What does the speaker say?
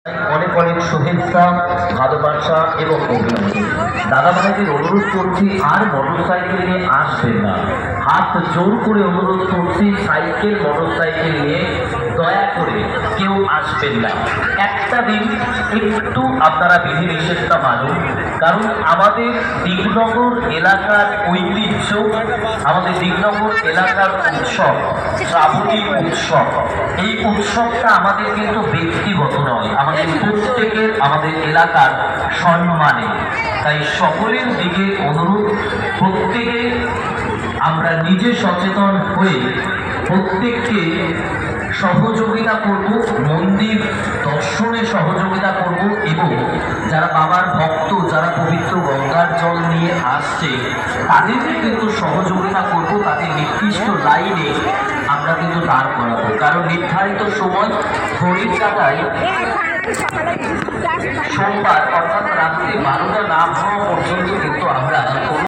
অনেক অনেক শুভেচ্ছা, ভালোবাসা এবং অভিনন্দন। দাদা ভাইদের অনুরোধ করছি আর মোটরসাইকেল নিয়ে আসবেন না। হাত জোর করে অনুরোধ করছি, সাইকেল মোটরসাইকেল নিয়ে দয়া করে কেউ আসবেন না। একটা দিন একটু আপনারা বিধিনিষেধটা মানুন, কারণ আমাদের দিগনগর এলাকার ঐতিহ্য, আমাদের দিগনগর এলাকার উৎসব শ্রাবণী উৎসব। এই উৎসবটা আমাদের কিন্তু ব্যক্তিগত নয়, আমাদের প্রত্যেকের, আমাদের এলাকার সম্মানে। তাই সকলের দিকে অনুরোধ, প্রত্যেকে আমরা নিজে সচেতন হয়ে প্রত্যেককে সহযোগিতা করব, মন্দির দর্শনে সহযোগিতা করব এবং যারা বাবার ভক্ত, যারা পবিত্র গঙ্গার জল নিয়ে আসছে তাদেরকে কিন্তু সহযোগিতা করব। তাদের নির্দিষ্ট লাইনে আমরা কিন্তু দাঁড় করাবো, কারণ নির্ধারিত সময় ঘড়ির কাঁটায় সোমবার অর্থাৎ রাত্রি 12টা না হওয়া পর্যন্ত কিন্তু আমরা